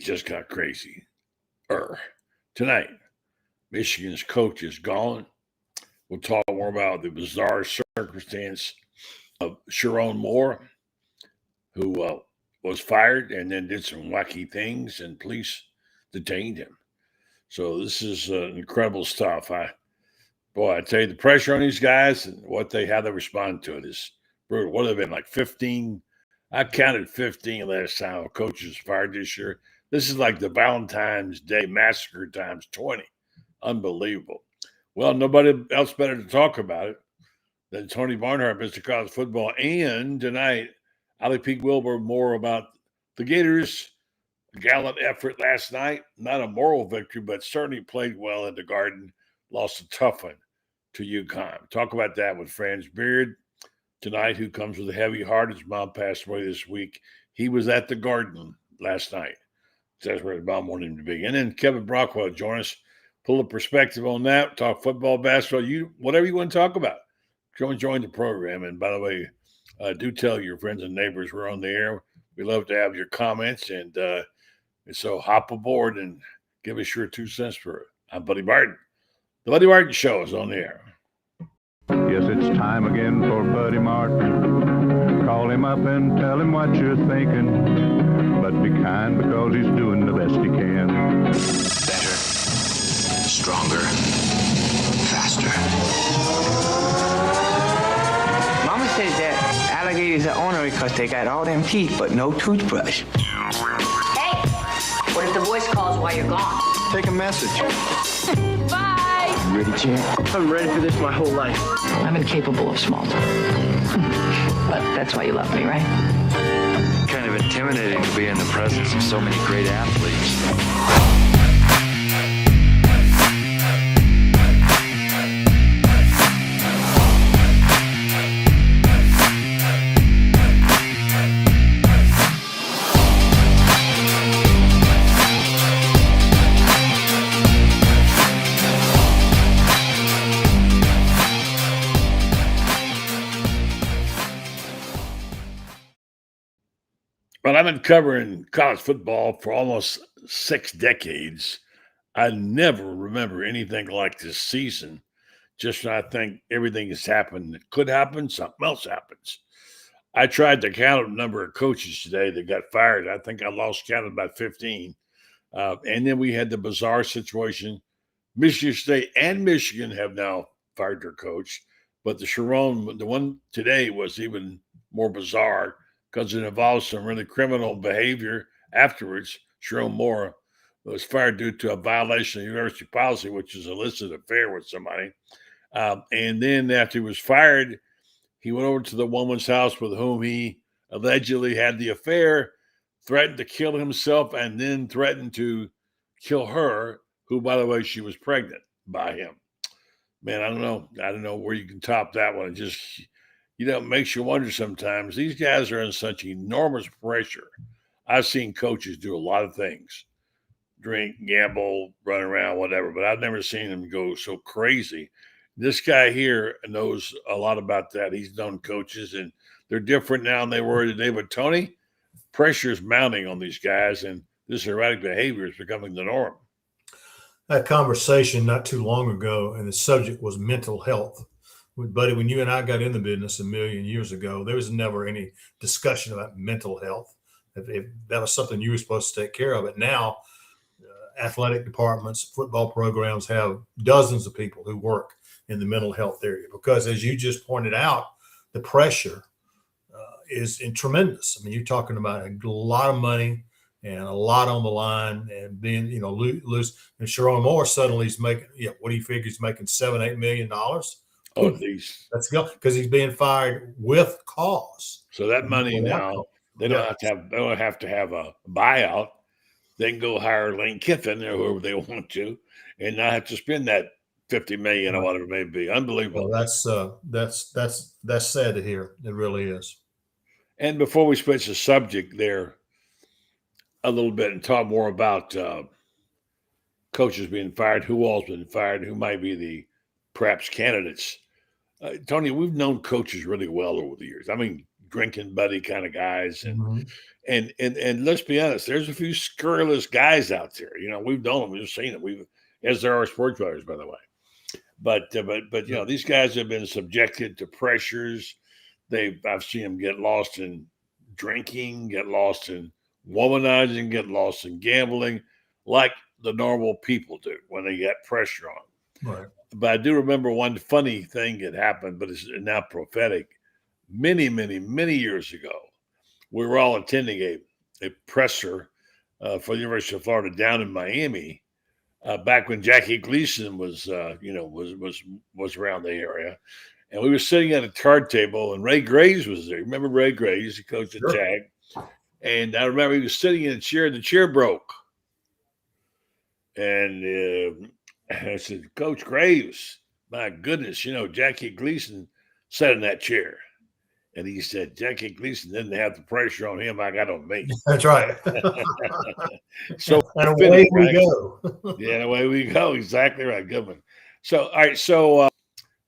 just got crazy. Tonight, Michigan's coach is gone. We'll talk more about the bizarre circumstance of Sharon Moore, who was fired and then did some wacky things, and police detained him. So this is incredible stuff. I tell you, the pressure on these guys and how they respond to it is brutal. What have been like 15? I counted 15 last time a coach was fired this year. This is like the Valentine's Day massacre times 20. Unbelievable. Well, nobody else better to talk about it than Tony Barnhart, Mr. College Football. And tonight, Ali Peak Wilbur more about the Gators' gallant effort last night. Not a moral victory, but certainly played well in the Garden. Lost a tough one to UConn. Talk about that with Franz Beard tonight, who comes with a heavy heart. His mom passed away this week. He was at the Garden last night. That's where his mom wanted him to be. And then Kevin Brockway will join us, pull a perspective on that, talk football, basketball, whatever you want to talk about. Join the program. And by the way, do tell your friends and neighbors we're on the air. We love to have your comments. And so hop aboard and give us your 2 cents for it. I'm Buddy Martin. The Buddy Martin Show is on the air. Yes, it's time again for Buddy Martin. Call him up and tell him what you're thinking. But be kind because he's doing the best he can. Better, stronger, faster. Mama says that alligators are ornery because they got all them teeth but no toothbrush. Hey, what if the voice calls while you're gone? Take a message. Bye. You ready, champ? I'm ready for this my whole life. I'm incapable of small talk. But that's why you love me, right? Kind of intimidating to be in the presence of so many great athletes. Well, I've been covering college football for almost 6 decades. I never remember anything like this season. Just when I think everything has happened that could happen, something else happens. I tried to count a number of coaches today that got fired. I think I lost count of about 15. And then we had the bizarre situation. Michigan State and Michigan have now fired their coach. But the one today was even more bizarre because it involves some really criminal behavior afterwards. Sharon Moore was fired due to a violation of university policy, which is illicit affair with somebody. And then after he was fired, he went over to the woman's house with whom he allegedly had the affair, threatened to kill himself, and then threatened to kill her, who, by the way, she was pregnant by him. Man, I don't know where you can top that one. It just, makes you wonder sometimes. These guys are in such enormous pressure. I've seen coaches do a lot of things, drink, gamble, run around, whatever, but I've never seen them go so crazy. This guy here knows a lot about that. He's known coaches, and they're different now than they were today. But Tony, pressure is mounting on these guys, and this erratic behavior is becoming the norm. That conversation not too long ago, and the subject was mental health. Buddy, when you and I got in the business a million years ago, there was never any discussion about mental health. If that was something you were supposed to take care of. But now, athletic departments, football programs have dozens of people who work in the mental health area because, as you just pointed out, the pressure is tremendous. I mean, you're talking about a lot of money and a lot on the line, and being, lose. And Sharon Moore suddenly is making, what do you figure he's making, $7-8 million? Oh, at least. Let's go, because he's being fired with cause. So that money now, they don't have to have a buyout. They can go hire Lane Kiffin or whoever they want to, and not have to spend that $50 million or whatever it may be. Unbelievable. Well, that's sad to hear. It really is. And before we switch the subject there a little bit and talk more about coaches being fired, who all's been fired, who might be the perhaps candidates. Tony, we've known coaches really well over the years. I mean, drinking buddy kind of guys. Mhm. And let's be honest, there's a few scurrilous guys out there. We've known them, we've seen them. As there are sports writers, by the way. But these guys have been subjected to pressures. I've seen them get lost in drinking, get lost in womanizing, get lost in gambling, like the normal people do when they get pressure on. Right. But I do remember one funny thing that happened, but it's now prophetic. Many, many, many years ago, we were all attending a presser for the University of Florida down in Miami, back when Jackie Gleason was around the area, and we were sitting at a card table, and Ray Graves was there. Remember Ray Graves? He coached at Tag, and I remember he was sitting in a chair. The chair broke, and I said, "Coach Graves, my goodness, Jackie Gleason sat in that chair." And he said, Jackie Gleason didn't have the pressure on him I got on me. That's right. So and away we go. Yeah, away we go. Exactly right. Good one. So, all right. So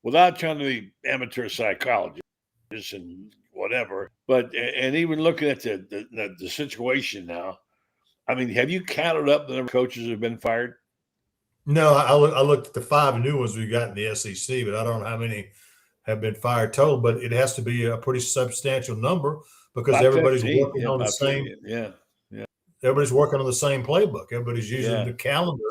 without trying to be amateur psychologists and whatever, and even looking at the situation now, I mean, have you counted up the number of coaches who have been fired? No, I looked at the 5 new ones we got in the SEC, but I don't know how many have been fired total, but it has to be a pretty substantial number because About everybody's 15, working on the same. 15, yeah. Everybody's working on the same playbook. Everybody's using Yeah. the calendar.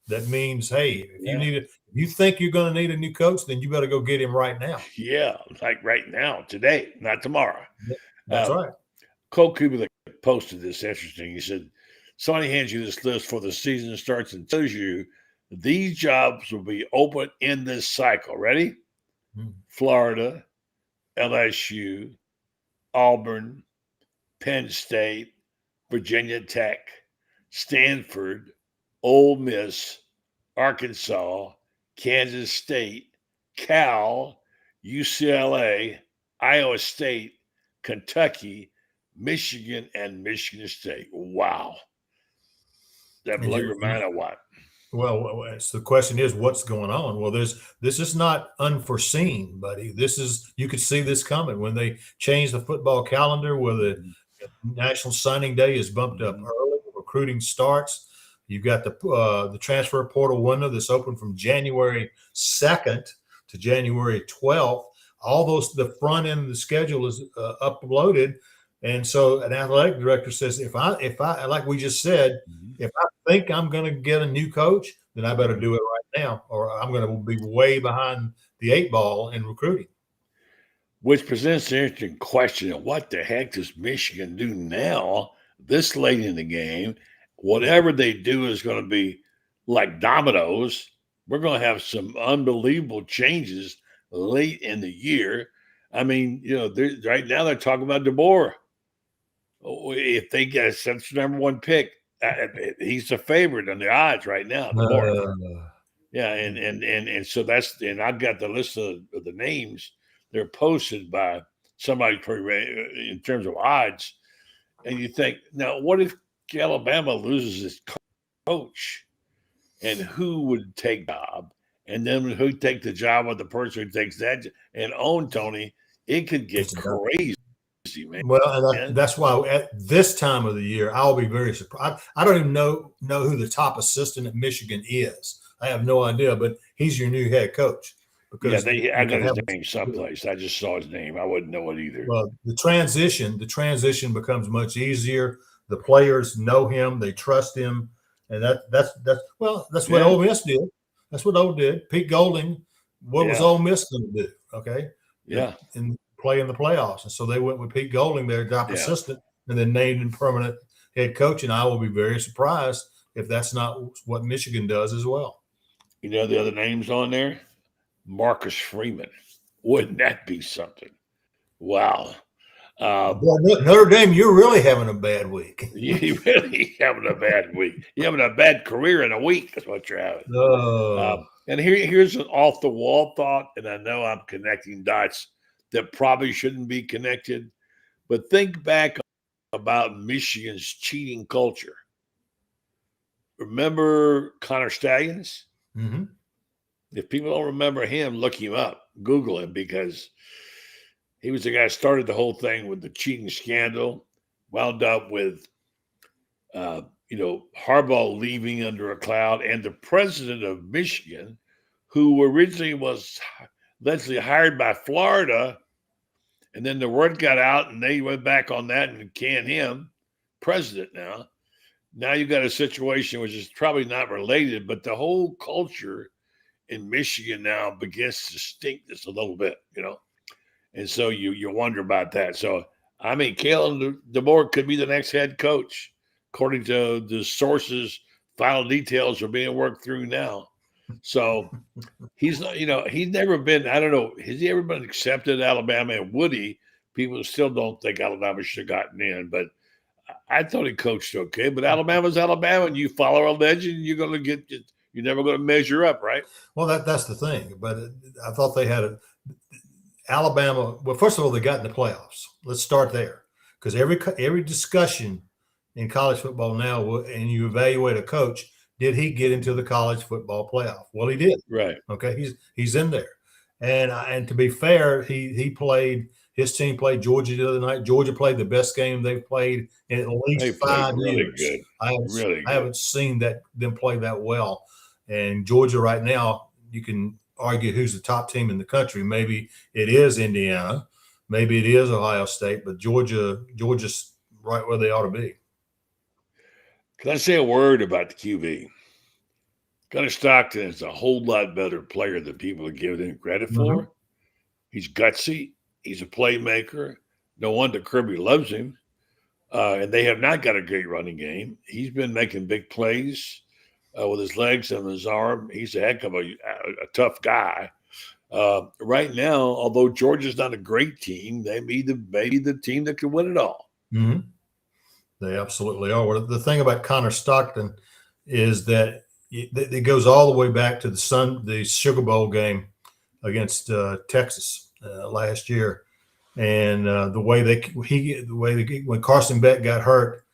That means, hey, if you think you're going to need a new coach, then you better go get him right now. Yeah, like right now, today, not tomorrow. That's right. Cole Kubelik posted this interesting. He said, somebody hands you this list before the season starts and tells you these jobs will be open in this cycle. Ready? Florida, LSU, Auburn, Penn State, Virginia Tech, Stanford, Ole Miss, Arkansas, Kansas State, Cal, UCLA, Iowa State, Kentucky, Michigan, and Michigan State. Wow. That blew your mind or what? Well, so the question is, what's going on? Well, this is not unforeseen, buddy. You could see this coming when they change the football calendar, where the National Signing Day is bumped up early. Recruiting starts. You've got the transfer portal window that's open from January 2nd to January 12th. All the front end of the schedule is uploaded. And so an athletic director says, if I like we just said, if I think I'm going to get a new coach, then I better do it right now, or I'm going to be way behind the 8 ball in recruiting. Which presents an interesting question of what the heck does Michigan do now, this late in the game? Whatever they do is going to be like dominoes. We're going to have some unbelievable changes late in the year. I mean, right now they're talking about DeBoer. If they get a sense number 1 pick, he's a favorite on the odds right now. Yeah, and so and I've got the list of the names. They're posted by somebody in terms of odds, and you think, now what if Alabama loses its coach, and who would take the job, and then who take the job of the person who takes that and own Tony? It could get crazy. Man. Well, and that's why at this time of the year, I'll be very surprised. I don't even know who the top assistant at Michigan is. I have no idea, but he's your new head coach. Because I got his name someplace. I just saw his name. I wouldn't know it either. Well, the transition becomes much easier. The players know him, they trust him, and that's what Ole Miss did. That's what Ole did. Pete Golding, what was Ole Miss going to do? Okay, and play in the playoffs, and so they went with Pete Golding, their top assistant, and then named him permanent head coach. And I will be very surprised if that's not what Michigan does as well. You know the other names on there? Marcus Freeman. Wouldn't that be something? Wow. Notre Dame, you're really having a bad week. You're really having a bad week. You're having a bad career in a week. That's what you're having. And here's an off-the-wall thought, and I know I'm connecting dots that probably shouldn't be connected, but think back about Michigan's cheating culture. Remember Connor Stalions? Mm-hmm. If people don't remember him, look him up, Google him, because He was the guy who started the whole thing with the cheating scandal, wound up with, Harbaugh leaving under a cloud, and the president of Michigan, who originally was allegedly hired by Florida, and then the word got out, and they went back on that and canned him, president now. Now you got a situation which is probably not related, but the whole culture in Michigan now begins to stink just a little bit, And so you wonder about that. So, Kalen DeBoer could be the next head coach, according to the sources. Final details are being worked through now. So he's never been, I don't know, has he ever been accepted at Alabama? And would he? People still don't think Alabama should have gotten in, but I thought he coached okay. But Alabama's Alabama, and you follow a legend, you're never going to measure up, right? Well, that's the thing. But I thought they had Alabama. Well, first of all, they got in the playoffs. Let's start there, because every discussion in college football now, and you evaluate a coach, did he get into the college football playoff? Well, he did. Right. Okay, he's in there, and to be fair, he played. His team played Georgia the other night. Georgia played the best game they've played in at least 5 years. Good. I haven't seen them play that well. And Georgia right now, you can argue who's the top team in the country. Maybe it is Indiana, maybe it is Ohio State, but Georgia's right where they ought to be. Can I say a word about the QB? Gunnar Stockton is a whole lot better player than people are giving him credit for. Mm-hmm. He's gutsy. He's a playmaker. No wonder Kirby loves him. And they have not got a great running game. He's been making big plays with his legs and his arm. He's a heck of a tough guy. Right now, although Georgia's not a great team, they may be the team that can win it all. Mm-hmm. They absolutely are. Well, the thing about Connor Stockton is that it goes all the way back to the Sugar Bowl game against Texas last year, and when Carson Beck got hurt,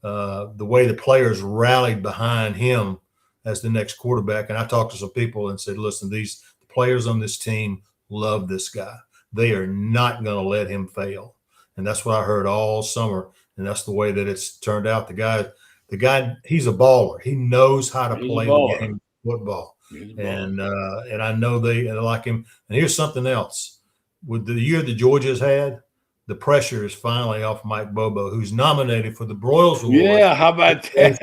the way the players rallied behind him as the next quarterback. And I talked to some people and said, "Listen, the players on this team love this guy. They are not going to let him fail." And that's what I heard all summer. And that's the way that it's turned out. The guy, he's a baller. He knows how to play the game of football. And I know they like him. And here's something else. With the year that Georgia's had, the pressure is finally off Mike Bobo, who's nominated for the Broyles Award. Yeah, how about that?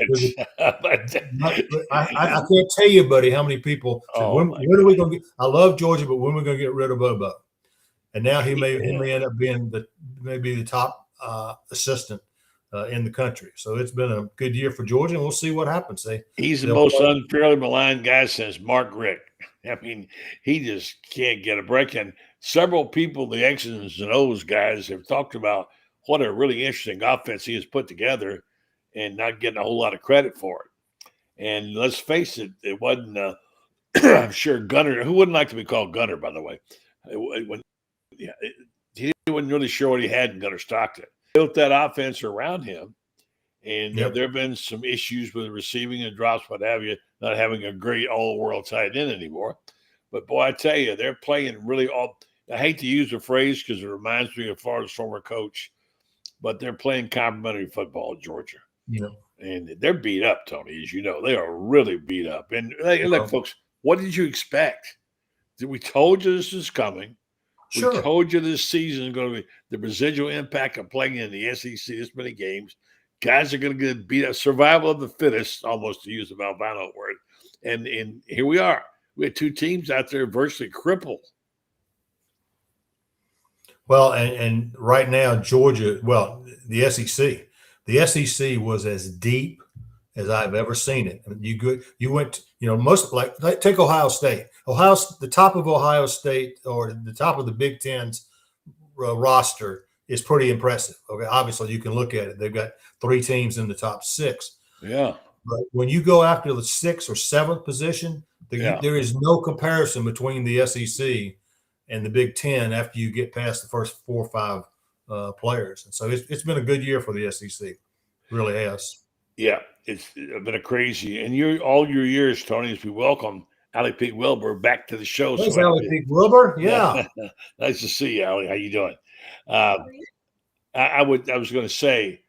I can't tell you, buddy, how many people said, when are we going to get – I love Georgia, but when are we going to get rid of Bobo? And now he may end up being the top assistant in the country. So it's been a good year for Georgia, and we'll see what happens. He's the most unfairly maligned guy since Mark Richt. I mean, he just can't get a break. And several people, the X's and O's guys, have talked about what a really interesting offense he has put together and not getting a whole lot of credit for it. And let's face it, it wasn't, I'm sure Gunnar, who wouldn't like to be called Gunnar, by the way, he wasn't really sure what he had in Gunnar Stockton. Built that offense around him. And there have been some issues with receiving and drops, what have you, not having a great all-world tight end anymore. But, boy, I tell you, they're playing really I hate to use the phrase because it reminds me of Florida's former coach, but they're playing complimentary football at Georgia. Yeah. And they're beat up, Tony, as you know. They are really beat up. And, look, folks, what did you expect? We told you this is coming. Sure. We told you this season is going to be the residual impact of playing in the SEC this many games. Guys are going to get beat up. Survival of the fittest, almost to use the Valvano word. And here we are. We had two teams out there virtually crippled. Well, and right now, Georgia, the SEC. The SEC was as deep as I've ever seen it. You went, most take Ohio State. The top of Ohio State or the top of the Big Ten's roster is pretty impressive. Okay, obviously you can look at it. They've got 3 teams in the top 6. Yeah. But when you go after the 6th or 7th position, there is no comparison between the SEC and the Big Ten after you get past the first 4 or 5 players. And so it's been a good year for the SEC. It really has. Yeah, it's been a crazy. And all your years, Tony, as we welcome Allie Pete Wilbur back to the show. Thanks, Allie Pete Wilbur. Yeah. Nice to see you, Allie. How you doing? Uh, I was going to say,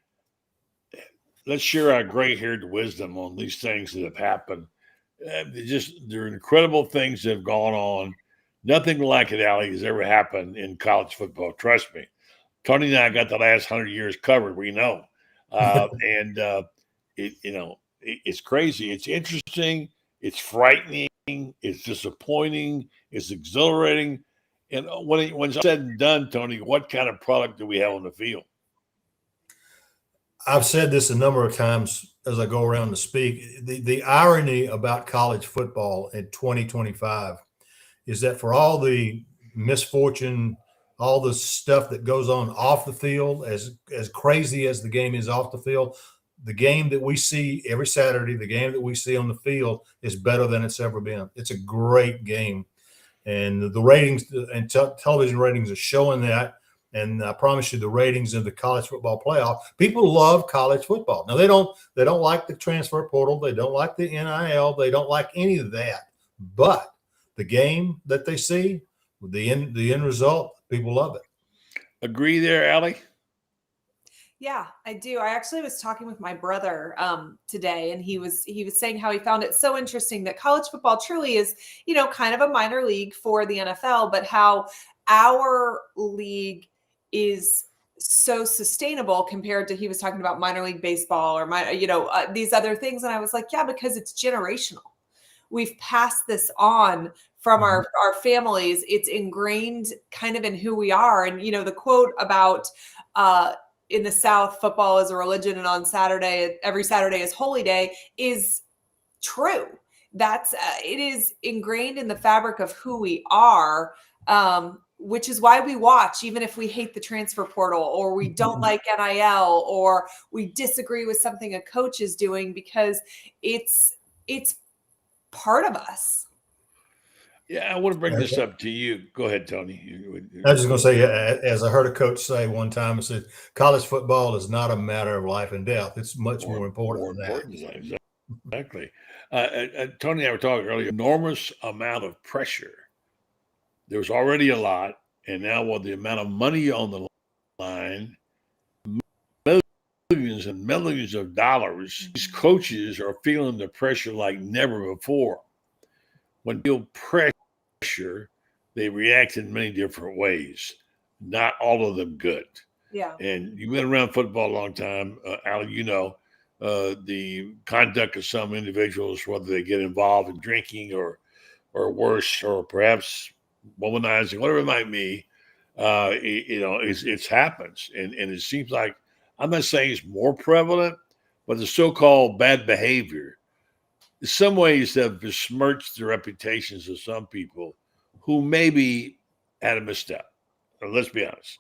let's share our gray-haired wisdom on these things that have happened. There are incredible things that have gone on. Nothing like it, Allie, has ever happened in college football. Trust me. Tony and I got the last 100 years covered. We know, it's crazy. It's interesting. It's frightening. It's disappointing. It's exhilarating. And when it's said and done, Tony, what kind of product do we have on the field? I've said this a number of times as I go around to speak. The irony about college football in 2025 is that for all the misfortune, all the stuff that goes on off the field, as crazy as the game is off the field, the game that we see every Saturday, the game that we see on the field is better than it's ever been. It's a great game. And the ratings and television ratings are showing that. And I promise you, the ratings of the college football playoff, people love college football. Now, they don't like the transfer portal. They don't like the NIL. They don't like any of that. But the game that they see, the end result, people love it. Agree there, Allie? Yeah, I do. I actually was talking with my brother today, and he was saying how he found it so interesting that college football truly is, kind of a minor league for the NFL, but how our league is so sustainable compared to, he was talking about minor league baseball or these other things. And I was like, yeah, because it's generational. We've passed this on from our families. It's ingrained kind of in who we are. And, the quote about, in the South, football is a religion, and on Saturday, every Saturday is holy day, is true. That's it is ingrained in the fabric of who we are, which is why we watch, even if we hate the transfer portal or we don't like NIL or we disagree with something a coach is doing, because it's part of us. Yeah, I want to bring this up to you. Go ahead, Tony. I was just going to say, as I heard a coach say one time, I said, college football is not a matter of life and death. It's much more important than that. Exactly. Tony and I were talking earlier, enormous amount of pressure. There was already a lot, and now with the amount of money on the line, millions and millions of dollars, these coaches are feeling the pressure like never before. When they feel pressure, they react in many different ways. Not all of them good. Yeah. And you've been around football a long time, Allie. The conduct of some individuals, whether they get involved in drinking or worse, or perhaps womanizing, whatever it might be, it happens. And it seems like, I'm not saying it's more prevalent, but the so-called bad behavior, in some ways, have besmirched the reputations of some people who maybe had a misstep. And let's be honest.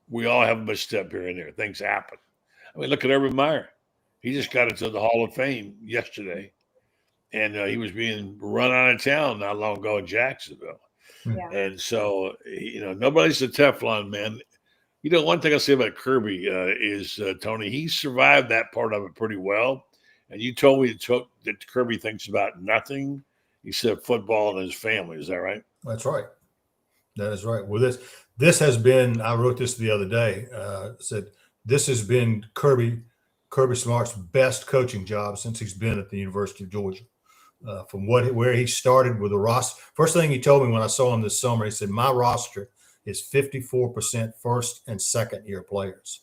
We all have a misstep here and there. Things happen. I mean, look at Urban Meyer. He just got into the Hall of Fame yesterday, and he was being run out of town not long ago in Jacksonville. Yeah. And so, nobody's a Teflon man. One thing I'll say about Kirby is, Tony, he survived that part of it pretty well. And you told me that Kirby thinks about nothing except football and his family. Is that right? That's right. That is right. Well, this has been, I wrote this the other day, said this has been Kirby Smart's best coaching job since he's been at the University of Georgia. From where he started with the roster. First thing he told me when I saw him this summer, he said, my roster is 54% first and second year players.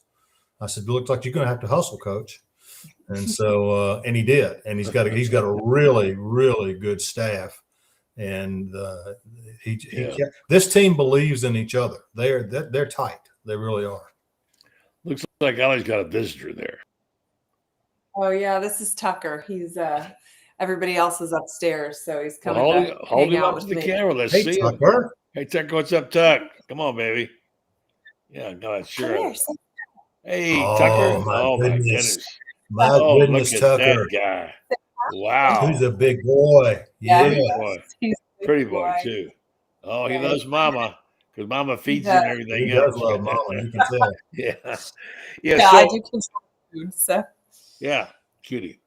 I said, it looks like you're going to have to hustle, coach. And so, and he did, and he's got a really, really good staff, and this team believes in each other. They're tight. They really are. Looks like Allie's got a visitor there. Oh yeah, this is Tucker. He's everybody else is upstairs, so he's coming. Hold him up to the camera. Let's see Tucker. him. Hey, Tucker, what's up, Tuck? Come on, baby. Yeah, go ahead. Sure. Hey, Tucker. My goodness. My look goodness, at Tucker. that guy. Wow. He's a big boy. Yeah. He's a Pretty boy, too. Oh, he loves mama because mama feeds him everything He else. does love mama, you can tell. Yeah. I do control food, so. Yeah, cutie.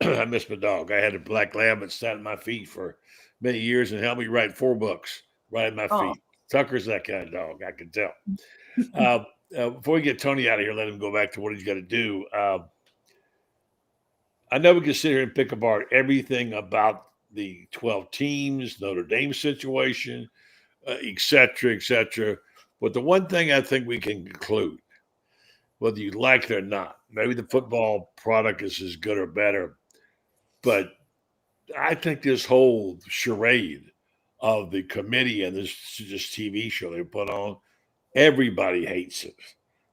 I miss my dog. I had a black lab that sat at my feet for many years and helped me write 4 books right at my feet. Tucker's that kind of dog, I can tell. Before we get Tony out of here, let him go back to what he's got to do. I know we can sit here and pick apart everything about the 12 teams, Notre Dame situation, et cetera, et cetera. But the one thing I think we can conclude, whether you like it or not, maybe the football product is as good or better, but I think this whole charade of the committee and this TV show they put on, everybody hates it.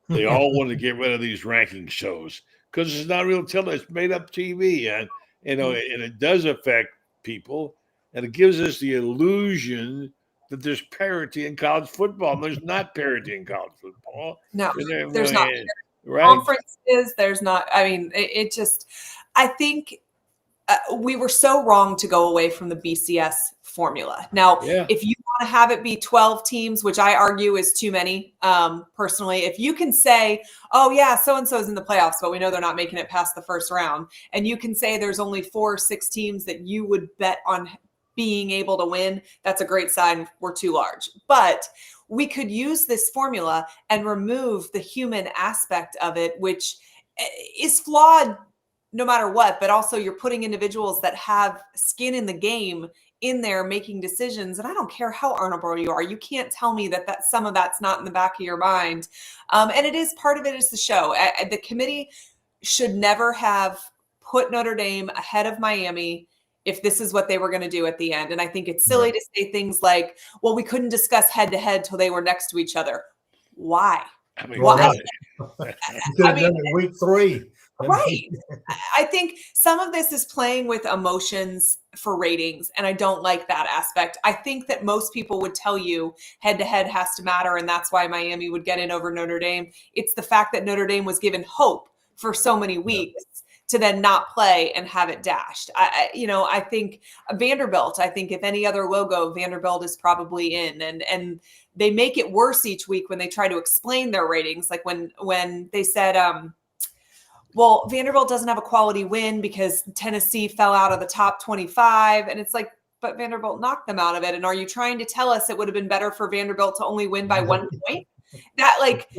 They all want to get rid of these ranking shows because it's not real television. It's made up TV, and and it does affect people, and it gives us the illusion that there's parity in college football. And there's not parity in college football. No, there's not. Right? Conferences, there's not. I mean, it just. I think we were so wrong to go away from the BCS formula. Now, if you want to have it be 12 teams, which I argue is too many, personally, if you can say, oh yeah, so-and-so is in the playoffs, but we know they're not making it past the first round. And you can say there's only 4 or 6 teams that you would bet on being able to win. That's a great sign we're too large. But we could use this formula and remove the human aspect of it, which is flawed no matter what, but also you're putting individuals that have skin in the game in there making decisions. And I don't care how honorable you are. You can't tell me that some of that's not in the back of your mind. And it is part of it is the show. The committee should never have put Notre Dame ahead of Miami if this is what they were going to do at the end. And I think it's silly to say things like, well, we couldn't discuss head to head till they were next to each other. Why? I mean, week 3. Right. I think some of this is playing with emotions for ratings, and I don't like that aspect. I think that most people would tell you head-to-head has to matter, and that's why Miami would get in over Notre Dame. It's the fact that Notre Dame was given hope for so many weeks to then not play and have it dashed. I think Vanderbilt, I think if any other logo, Vanderbilt is probably in, and they make it worse each week when they try to explain their ratings. Like when they said, well, Vanderbilt doesn't have a quality win because Tennessee fell out of the top 25. And it's like, but Vanderbilt knocked them out of it. And are you trying to tell us it would have been better for Vanderbilt to only win by 1 point? That, like,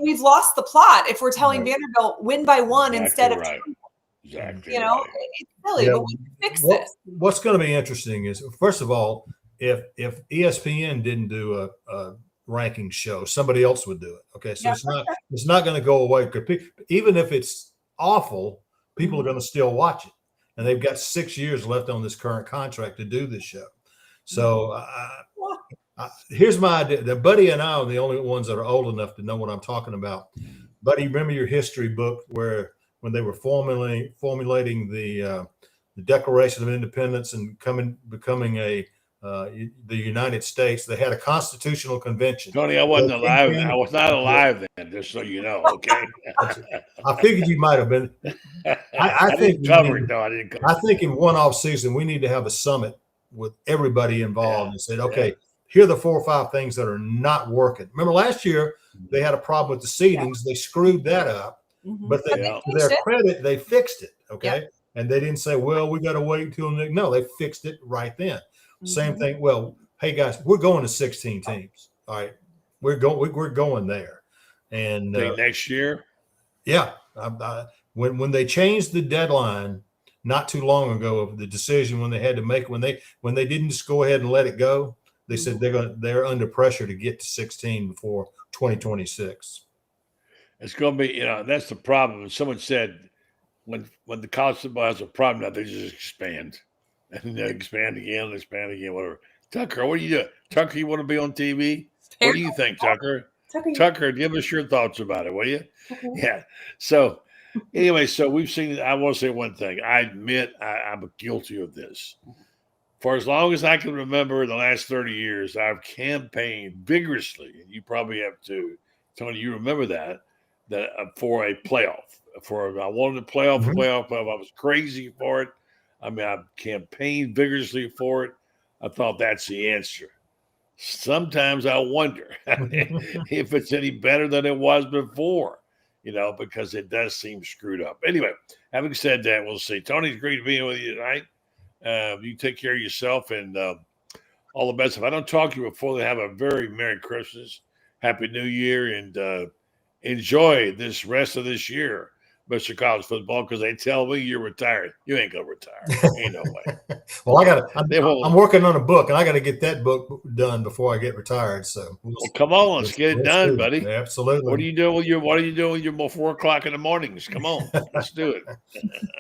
we've lost the plot if we're telling Vanderbilt win by 1 instead of 2. Exactly. It's silly, but we can fix this. What's going to be interesting is, first of all, if ESPN didn't do a ranking show, somebody else would do it. Okay, so it's not going to go away. Even if it's awful, people are going to still watch it, and they've got 6 years left on this current contract to do this show. So here's my idea. That Buddy and I are the only ones that are old enough to know what I'm talking about. Buddy, remember your history book where when they were formulating the Declaration of Independence and becoming the United States, they had a constitutional convention. Tony, I wasn't alive. I was not alive then, just so you know. Okay. I figured you might have been. I think I think in one off season we need to have a summit with everybody involved and said, okay, here are the 4 or 5 things that are not working. Remember last year they had a problem with the seedings. They screwed that up, but to their credit, they fixed it. Okay. And they didn't say, well, we got to wait until next. No, they fixed it right then. Same thing. Well, hey guys, we're going to 16 teams. All right, we're going there, and next year. Yeah, when they changed the deadline not too long ago of the decision when they had to make when they didn't just go ahead and let it go, they said they're under pressure to get to 16 before 2026. It's going to be that's the problem. Someone said when the college football has a problem, now they just expand. And then expand again, whatever. Tucker, what do you do? Tucker, you want to be on TV? What do you think, Tucker? Tucker, give us your thoughts about it, will you? Yeah. So anyway, we've seen, I want to say one thing. I admit I'm guilty of this. For as long as I can remember the last 30 years, I've campaigned vigorously, and you probably have too. Tony, you remember that for a playoff. I wanted a playoff. I was crazy for it. I mean, I've campaigned vigorously for it. I thought that's the answer. Sometimes I wonder if it's any better than it was before, because it does seem screwed up. Anyway, having said that, we'll see. Tony, it's great being with you tonight. You take care of yourself and all the best. If I don't talk to you before, then have a very Merry Christmas. Happy New Year, and enjoy this rest of this year, Mr. College Football, because they tell me you're retired. You ain't gonna retire. Ain't no way. Well, They won't. I'm working on a book, and I got to get that book done before I get retired. So Well, come on, let's get it done, buddy. Absolutely. What are you doing with your 4 o'clock in the mornings? Come on, let's do it.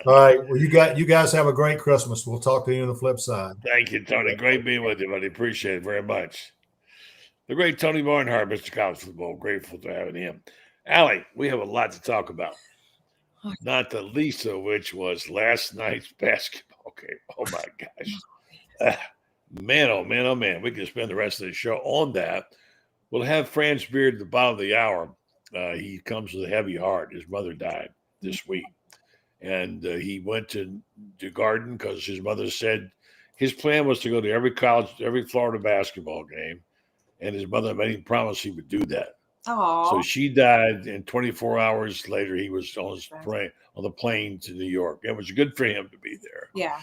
All right. Well, you guys have a great Christmas. We'll talk to you on the flip side. Thank you, Tony. Great being with you, buddy. Appreciate it very much. The great Tony Barnhart, Mr. College Football. Grateful to having him. Allie, we have a lot to talk about. Not the least of which was last night's basketball game. Oh my gosh. Man, oh man, oh man. We can spend the rest of the show on that. We'll have Franz Beard at the bottom of the hour. He comes with a heavy heart. His mother died this week. And he went to Garden because his mother said his plan was to go to every Florida basketball game. And his mother made him promise he would do that. Aww. So she died, and 24 hours later, he was on the plane to New York. It was good for him to be there. Yeah.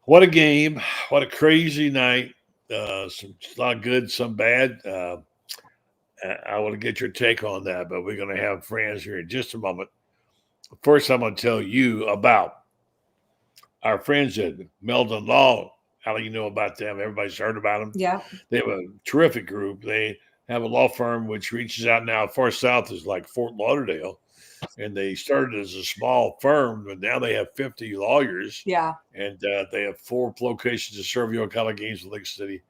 What a game. What a crazy night. A lot good, some bad. I want to get your take on that, but we're going to have Franz here in just a moment. First, I'm going to tell you about our friends at Meldon Law. How do you know about them? Everybody's heard about them. Yeah. They have a terrific group. They have a law firm which reaches out now. Far south is like Fort Lauderdale, and they started as a small firm, but now they have 50 lawyers. Yeah, and they have 4 locations in Servio, Gainesville, Lake City,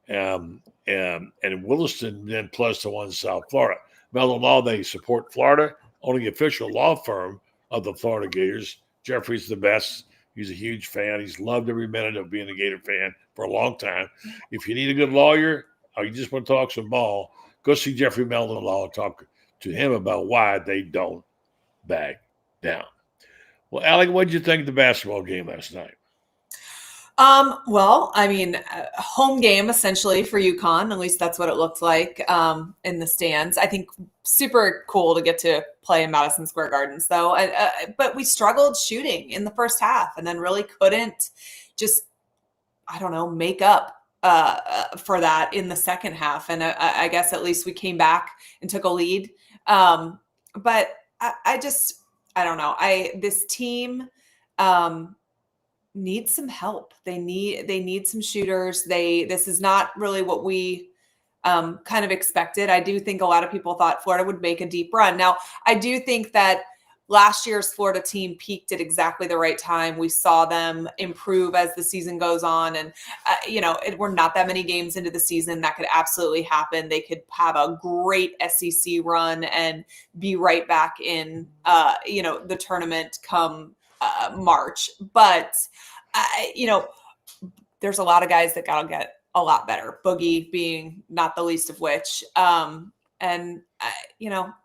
and Williston, then plus the one in South Florida. Meldon Law, they support Florida. Only official law firm of the Florida Gators. Jeffrey's the best. He's a huge fan. He's loved every minute of being a Gator fan for a long time. If you need a good lawyer, or you just want to talk some ball, go see Jeffrey Meldon Law and talk to him about why they don't back down. Well, Alec, what did you think of the basketball game last night? Well, I mean, home game essentially for UConn. At least that's what it looked like in the stands. I think super cool to get to play in Madison Square Gardens, though. But we struggled shooting in the first half, and then really couldn't just, I don't know, make up for that in the second half. And I guess at least we came back and took a lead. But I don't know. This team needs some help. They need some shooters. This is not really what we kind of expected. I do think a lot of people thought Florida would make a deep run. Now, I do think that last year's Florida team peaked at exactly the right time. We saw them improve as the season goes on. And, we're not that many games into the season. That could absolutely happen. They could have a great SEC run and be right back in, the tournament come March. But, there's a lot of guys that got to get a lot better. Boogie being not the least of which.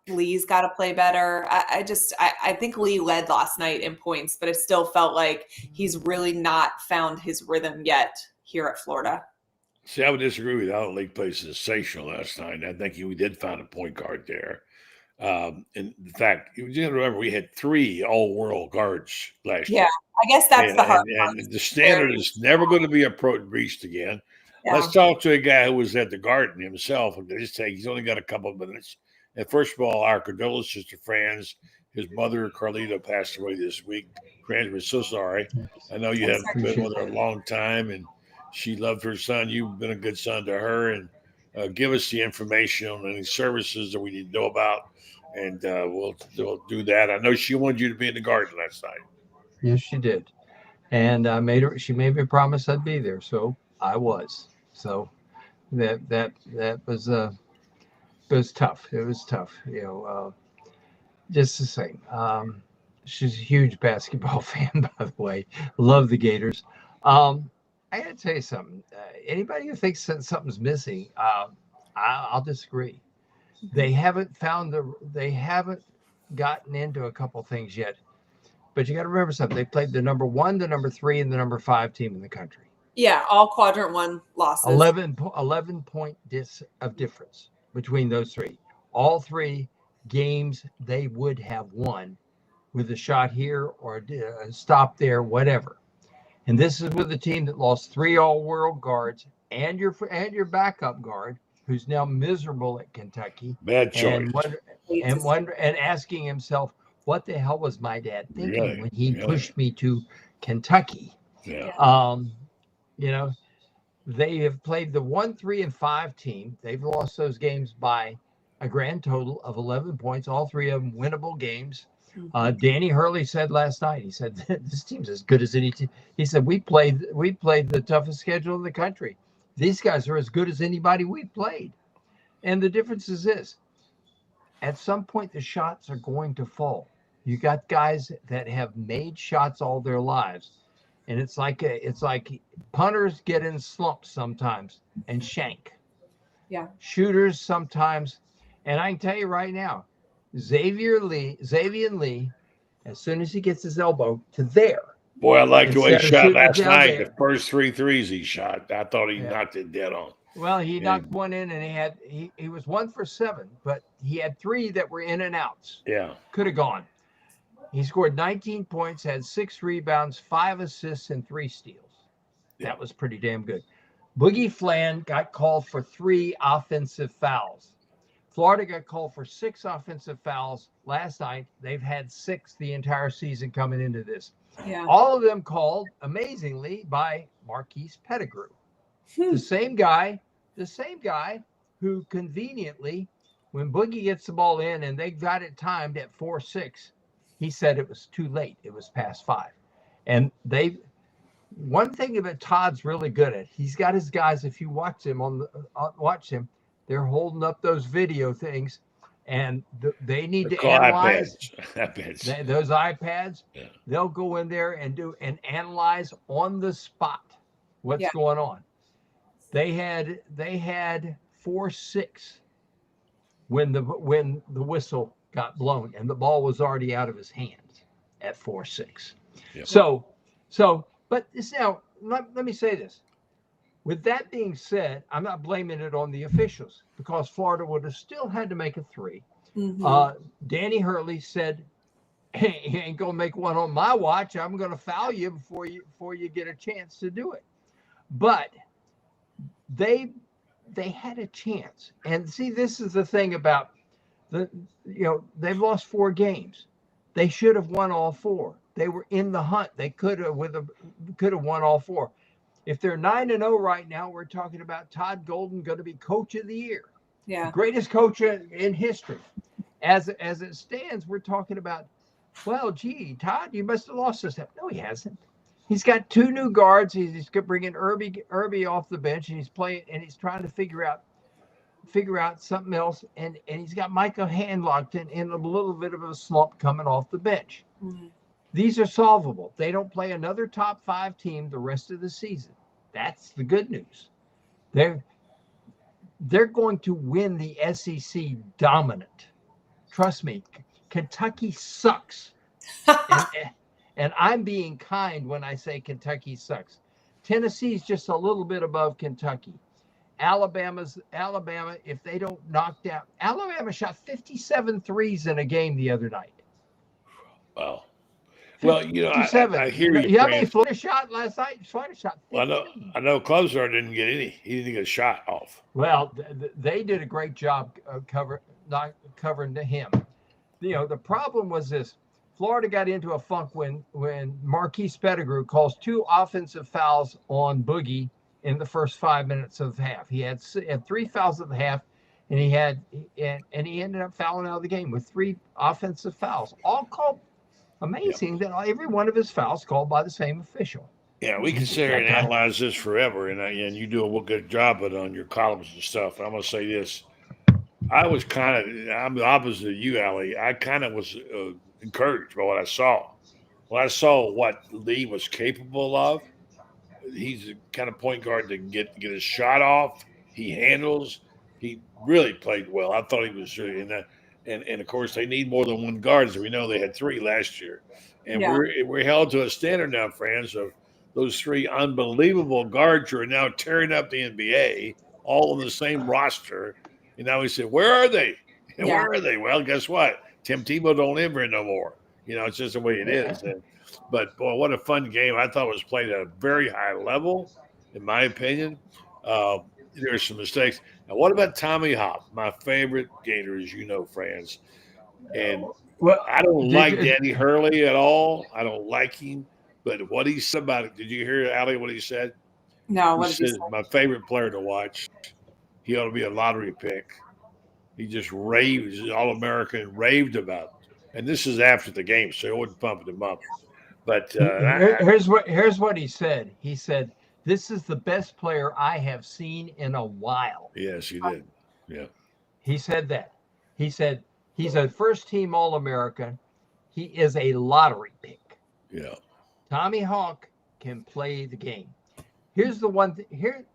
Lee's got to play better. I think Lee led last night in points, but it still felt like he's really not found his rhythm yet here at Florida. See, I would disagree with you. I don't think played sensational last night. I think we did find a point guard there. In fact, you got to remember we had 3 all-world guards last year. Yeah, I guess that's the hard part. And the standard is never going to be reached again. Yeah. Let's talk to a guy who was at the Garden himself. He's only got a couple of minutes. And first of all, our condolences to Franz. His mother, Carlita, passed away this week. Franz, we're so sorry. I know you haven't been with her a long time, and she loved her son. You've been a good son to her. And give us the information on any services that we need to know about, and we'll do that. I know she wanted you to be in the Garden last night. Yes, she did. And she made me promise I'd be there, so I was. So that was it was tough. It was tough, just the same. She's a huge basketball fan, by the way. Love the Gators. I got to tell you something. Anybody who thinks that something's missing, I'll disagree. They haven't gotten into a couple things yet. But you got to remember something. They played the number 1, the number 3, and the number 5 team in the country. Yeah, all quadrant 1 losses. 11 point of difference between those 3. All 3 games they would have won with a shot here or a stop there, whatever. And this is with a team that lost 3 all-world guards and your backup guard, who's now miserable at Kentucky, Bad choice. and asking himself, what the hell was my dad thinking when he pushed me to Kentucky? Yeah. You know, they have played the 1, 3, and 5 team. They've lost those games by a grand total of 11 points, all 3 of them winnable games. Danny Hurley said last night, he said, this team's as good as any team. He said, we played the toughest schedule in the country. These guys are as good as anybody we played. And the difference is this. At some point, the shots are going to fall. You got guys that have made shots all their lives. And it's like punters get in slumps sometimes and shank. Yeah. Shooters sometimes. And I can tell you right now, Xavier Lee, as soon as he gets his elbow to there. Boy, I liked the way he shot last night. There. The first 3 threes he shot, I thought he knocked it dead on. Well, he knocked one in, and he was 1 for 7, but he had 3 that were in and outs. Yeah. Could have gone. He scored 19 points, had 6 rebounds, 5 assists, and 3 steals. That was pretty damn good. Boogie Flan got called for 3 offensive fouls. Florida got called for 6 offensive fouls last night. They've had 6 the entire season coming into this. Yeah. All of them called, amazingly, by Marquise Pettigrew. The same guy who conveniently, when Boogie gets the ball in and they got it timed at 4-6, he said it was too late. It was past 5. And one thing about Todd's really good at, he's got his guys, if you watch him they're holding up those video things, and they need to analyze those iPads. Yeah. They'll go in there and analyze on the spot what's going on. They had 4-6 when the whistle got blown, and the ball was already out of his hands at 4-6. Yep. But it's now, let me say this. With that being said, I'm not blaming it on the officials, because Florida would have still had to make a 3. Mm-hmm. Danny Hurley said, hey, he ain't going to make one on my watch. I'm going to foul you before you get a chance to do it. But they had a chance. And see, this is the thing about they've lost 4 games. They should have won all 4. They were in the hunt. They could have won all 4. If they're 9-0 right now, we're talking about Todd Golden going to be coach of the year. Yeah. The greatest coach in history. As it stands, we're talking about, well, gee, Todd, you must have lost this. No, he hasn't. He's got 2 new guards. He's bringing Irby off the bench, and he's playing, and he's trying to figure out something else. And he's got Micah handlocked in a little bit of a slump coming off the bench. Mm-hmm. These are solvable. They don't play another top 5 team the rest of the season. That's the good news. They're going to win the SEC dominant. Trust me, Kentucky sucks. And I'm being kind when I say Kentucky sucks. Tennessee's just a little bit above Kentucky. Alabama, if they don't knock down, Alabama shot 57 threes in a game the other night. Wow. Well, I hear you. You know how many Florida shot last night? Florida shot 50. Well, I know Klubsar didn't get any. He didn't get a shot off. Well, they did a great job covering to him. The problem was this. Florida got into a funk when Marquise Pettigrew calls 2 offensive fouls on Boogie in the first 5 minutes of the half. He had 3 fouls at the half, and he ended up fouling out of the game with 3 offensive fouls, all called. Amazing that every one of his fouls called by the same official. Yeah, we can sit here and analyze this forever, and you do a good job of it on your columns and stuff. And I'm going to say this. I'm the opposite of you, Allie. I kind of was encouraged by what I saw. When I saw what Lee was capable of, he's the kind of point guard that can get his shot off. He handles. He really played well. I thought he was really in that. And of course, they need more than 1 guard, as we know they had 3 last year. And we're held to a standard now, Franz, of those 3 unbelievable guards who are now tearing up the NBA, all on the same roster. And now we say, where are they? And where are they? Well, guess what? Tim Tebow don't live here no more. It's just the way it is. But, boy, what a fun game. I thought it was played at a very high level, in my opinion. there's some mistakes. Now, what about Tommy Hop, my favorite Gator, as you know, Franz? And Well, I don't did like you- Danny Hurley at all. I don't like him. But what he said about it, did you hear, Allie, what he said? No, He what did you said, say? my favorite player to watch, he ought to be a lottery pick. He just raved, he's All-American, raved about it. And this is after the game, so he wasn't pumping him up. But here's what he said. He said, "This is the best player I have seen in a while." yes, he did. Yeah. He said that. He said he's a first-team All-American. He is a lottery pick. Yeah. Tommy Hawk can play the game. Here's the one here.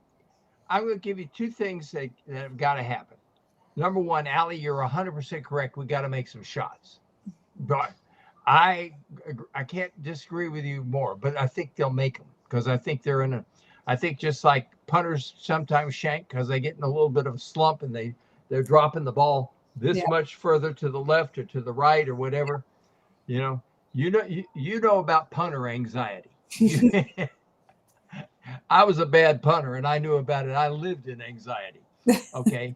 I'm going to give you two things that have got to happen. Number one, Allie, you're 100% correct. We got to make some shots. But I can't disagree with you more. But I think they'll make them because I think they're in a. I think just like punters sometimes shank because they get in a little bit of a slump and they're dropping the ball this much further to the left or to the right or whatever. You know about punter anxiety. I was a bad punter and I knew about it. I lived in anxiety. Okay.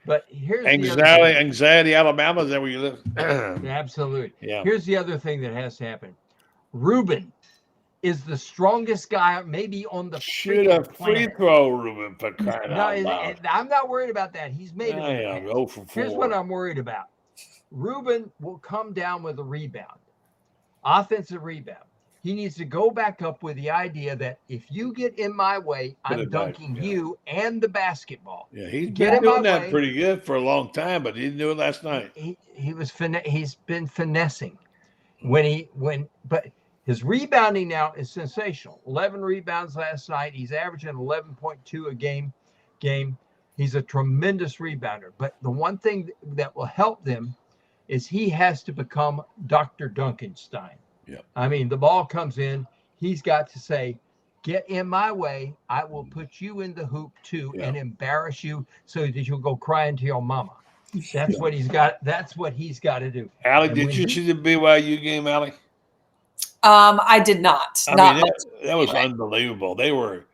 But here's Anxiety, Alabama, is that where you live? Absolutely. Yeah. Here's the other thing that has to happen. Reuben is the strongest guy maybe on the Shoot a free planet. throw, Ruben, for crying out No, loud. I'm not worried about that. He's made it. I am 0 for 4. Here's what I'm worried about. Reuben will come down with a rebound, offensive rebound. He needs to go back up with the idea that if you get in my way, Put I'm it back, dunking yeah. you and the basketball. Yeah, he's Get been in my doing that way. pretty good for a long time, but he didn't do it last night. He's been finessing but his rebounding now is sensational. 11 rebounds last night. He's averaging 11.2 a game. He's a tremendous rebounder. But the one thing that will help them is he has to become Dr. Duncanstein. Yeah. I mean, the ball comes in. He's got to say, get in my way. I will put you in the hoop too and embarrass you so that you'll go crying to your mama. That's what he's got. That's what he's got to do. Allie, And did when you see the BYU game, Allie? I did not. I mean, that was unbelievable. They were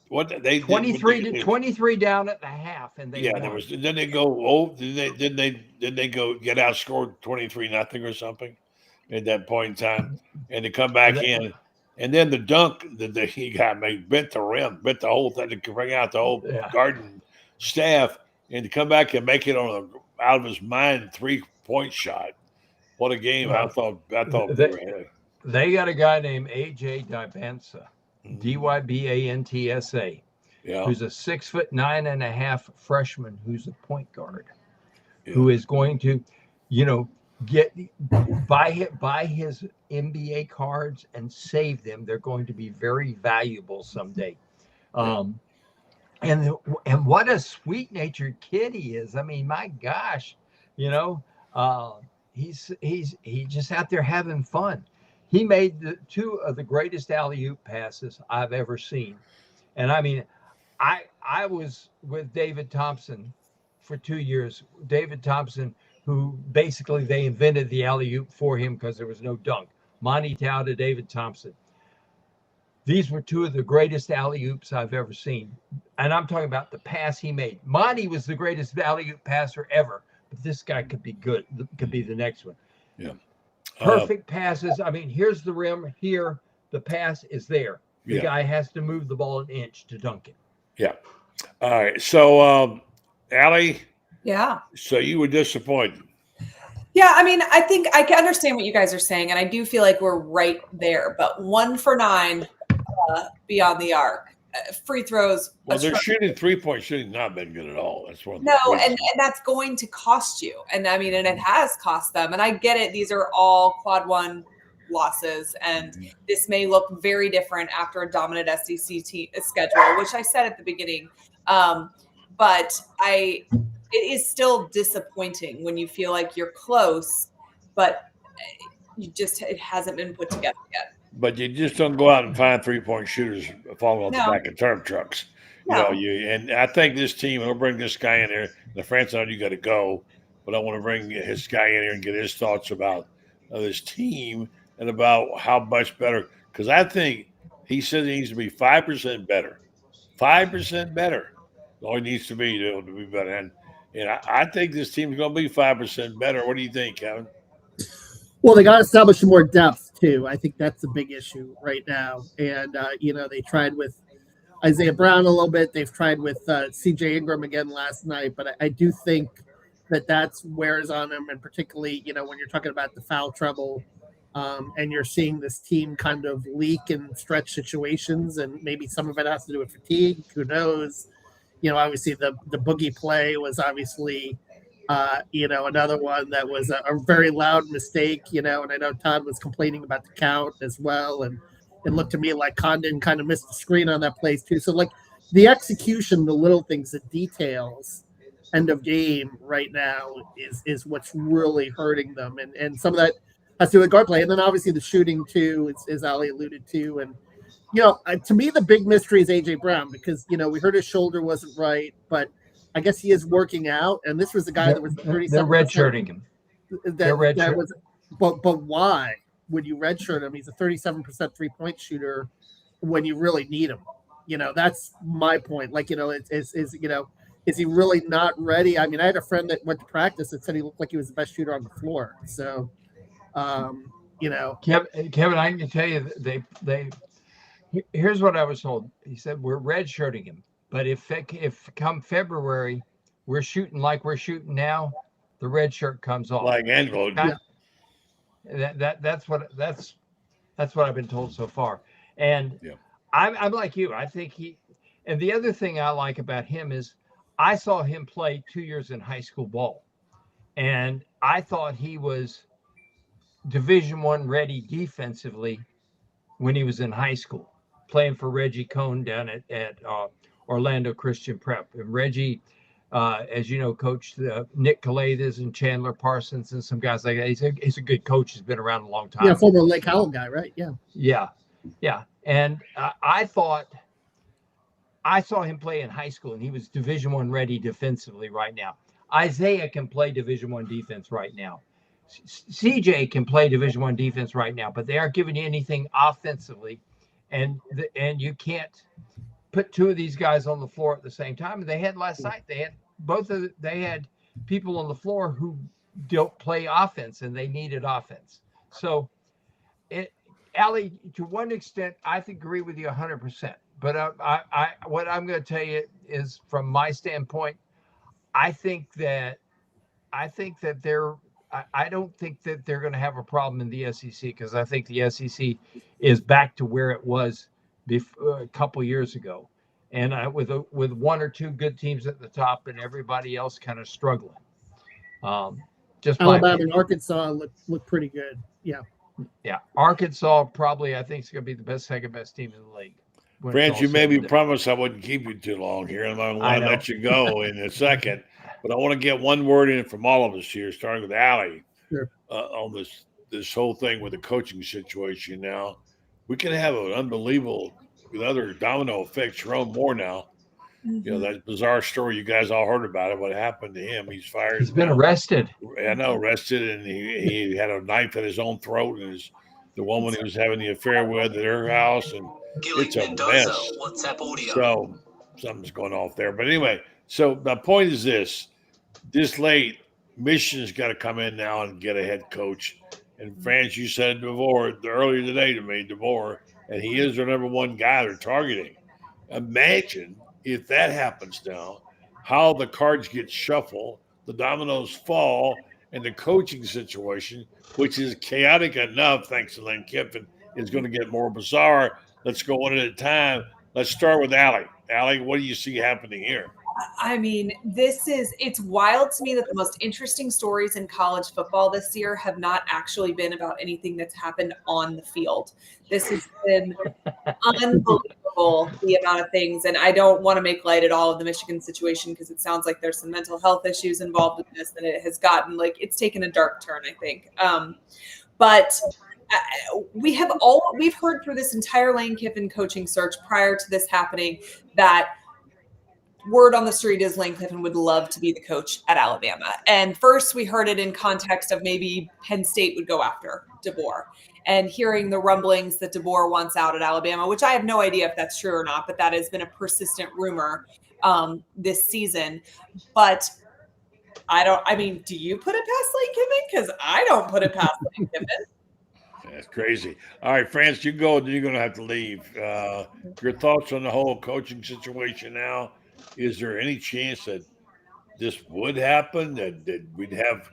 what they 23 down at the half, and they won. there was. Then they go. Did they go get outscored 23-0 or something at that point in time, and they come back in, and then the dunk that he got made bent the rim, bent the whole thing to bring out the whole Garden staff, and to come back and make it on out of his mind 3-point shot. What a game! Well, I thought they got a guy named AJ Dybantsa, Dybantsa, who's a 6'9.5" freshman who's a point guard, who is going to, get buy his NBA cards and save them. They're going to be very valuable someday. And what a sweet-natured kid he is. I mean, my gosh, he's just out there having fun. He made two of the greatest alley-oop passes I've ever seen. And I mean, I was with David Thompson for 2 years. David Thompson, who basically they invented the alley-oop for him because there was no dunk. Monty Tao to David Thompson. These were two of the greatest alley-oops I've ever seen. And I'm talking about the pass he made. Monty was the greatest alley-oop passer ever, but this guy could be good, could be the next one. Yeah. Perfect passes. I mean, here's the rim. Here, the pass is there. The guy has to move the ball an inch to dunk it. Yeah. All right. So, Allie. Yeah. So you were disappointed. Yeah, I mean, I think I can understand what you guys are saying, and I do feel like we're right there. But 1 for 9 beyond the arc, free throws. Well, they're shooting 3-point shooting not been good at all. That's one. And that's going to cost you. And I mean, and it has cost them. And I get it. These are all quad 1 losses, and this may look very different after a dominant SEC schedule, which I said at the beginning. But it is still disappointing when you feel like you're close, but it hasn't been put together yet. But you just don't go out and find 3-point shooters falling off the back of term trucks. No. And I think this team, I'll bring this guy in there. The France, you got to go, but I want to bring his guy in here and get his thoughts about this team and about how much better. Because I think he said he needs to be 5% better 5% better. All he needs to be to be better. And I think this team's going to be 5% better. What do you think, Kevin? Well, they got to establish some more depth too. I think that's the big issue right now. And they tried with Isaiah Brown a little bit. They've tried with C.J. Ingram again last night, but I do think that's wears on them, and particularly when you're talking about the foul trouble, and you're seeing this team kind of leak in stretch situations, and maybe some of it has to do with fatigue. Who knows? Obviously the boogie play was obviously. Another one that was a very loud mistake, and I know Todd was complaining about the count as well. And it looked to me like Condon kind of missed the screen on that place too. So like the execution, the little things, the details, end of game right now is what's really hurting them. And some of that has to do with guard play. And then obviously the shooting too, as Ali alluded to. And, to me, the big mystery is AJ Brown because, we heard his shoulder wasn't right, but I guess he is working out, and this was the guy that was 37%. They're redshirting him. But why would you redshirt him? He's a 37% 3-point shooter when you really need him. That's my point. Like, is he really not ready? I mean, I had a friend that went to practice that said he looked like he was the best shooter on the floor. So, Kevin, I can tell you they here's what I was told. He said we're redshirting him. But if come February we're shooting like we're shooting now, the red shirt comes off. Like Angelo. That's what I've been told so far. And I'm like you. I think and the other thing I like about him is I saw him play 2 years in high school ball, and I thought he was Division I ready defensively when he was in high school, playing for Reggie Cohn down at Orlando Christian Prep. And Reggie, as you know, coached Nick Caladas and Chandler Parsons and some guys like that. He's a good coach. He's been around a long time. Yeah, former Lake Howell guy, right? Yeah. And I saw him play in high school, and he was Division I ready defensively right now. Isaiah can play Division I defense right now. CJ can play Division I defense right now, but they aren't giving you anything offensively, and you can't put two of these guys on the floor at the same time. And they had last night. They had people on the floor who don't play offense, and they needed offense. So, Ali, to one extent, I agree with you 100%. But what I'm going to tell you is, from my standpoint, I don't think that they're going to have a problem in the SEC, because I think the SEC is back to where it was a couple years ago, and with one or two good teams at the top and everybody else kind of struggling. Just Alabama and Arkansas look pretty good. Yeah. Arkansas probably, I think, is going to be the second best team in the league. Franz, you maybe promised I wouldn't keep you too long here, and I'm going to let you go in a second. But I want to get one word in from all of us here, starting with Ali, on this whole thing with the coaching situation now. We can have an unbelievable another domino effect. Sharon Moore now. Mm-hmm. That bizarre story you guys all heard about it. What happened to him? He's fired. He's been arrested. I know, arrested, and he had a knife at his own throat, and the woman he was having the affair with at her house, and it's a mess. WhatsApp audio. So something's going off there. But anyway, so my point is this late, Michigan's got to come in now and get a head coach. And Franz, you said DeBoer earlier today to me, DeBoer, and he is their number one guy they're targeting. Imagine if that happens now, how the cards get shuffled, the dominoes fall, and the coaching situation, which is chaotic enough, thanks to Lane Kiffin, is going to get more bizarre. Let's go one at a time. Let's start with Ali. Ali, what do you see happening here? I mean, it's wild to me that the most interesting stories in college football this year have not actually been about anything that's happened on the field. This has been unbelievable, the amount of things. And I don't want to make light at all of the Michigan situation, because it sounds like there's some mental health issues involved with this, and it has gotten it's taken a dark turn, I think. But we've heard through this entire Lane Kiffin coaching search prior to this happening that word on the street is Lane Kiffin would love to be the coach at Alabama. And first we heard it in context of maybe Penn State would go after DeBoer. and hearing the rumblings that DeBoer wants out at Alabama, which I have no idea if that's true or not, but that has been a persistent rumor this season. But do you put it past Lane Kiffin? Because I don't put it past Lane Kiffin. That's crazy. All right, France, you go. You're going to have to leave. Your thoughts on the whole coaching situation now? Is there any chance that this would happen? That we'd have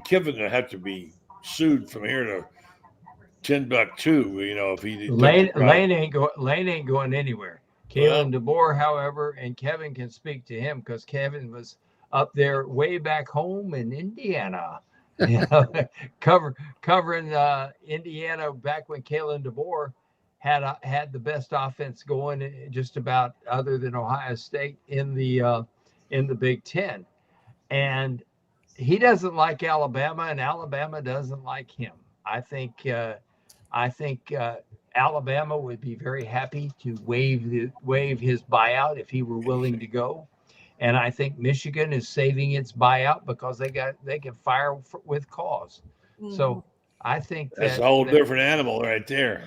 Kiffin going to have to be sued from here to Timbuktu. If he Lane ain't going anywhere. Kalen DeBoer, however, and Kevin can speak to him because Kevin was up there way back home in Indiana. Covering Indiana back when Kalen DeBoer had the best offense going just about, other than Ohio State, in the Big Ten, and he doesn't like Alabama, and Alabama doesn't like him. I think Alabama would be very happy to waive his buyout if he were willing to go. And I think Michigan is saving its buyout because they can fire with cause. So I think that's a whole different animal right there.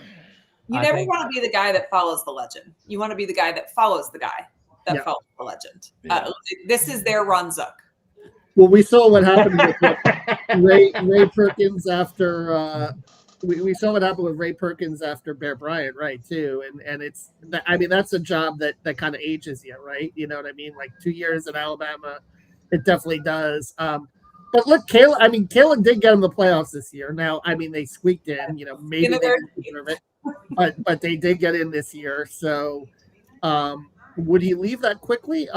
You never want to be the guy that follows the legend. You want to be the guy that follows the guy that follows the legend. Yeah. This is their run Zook. Well, we saw what happened with Ray Perkins after. We saw what happened with Ray Perkins after Bear Bryant, right, too. And it's, that's a job that kind of ages you, right? You know what I mean? Like 2 years in Alabama, it definitely does. But look, Kalen did get in the playoffs this year. Now, they squeaked in, maybe they didn't deserve it, but they did get in this year. So would he leave that quickly?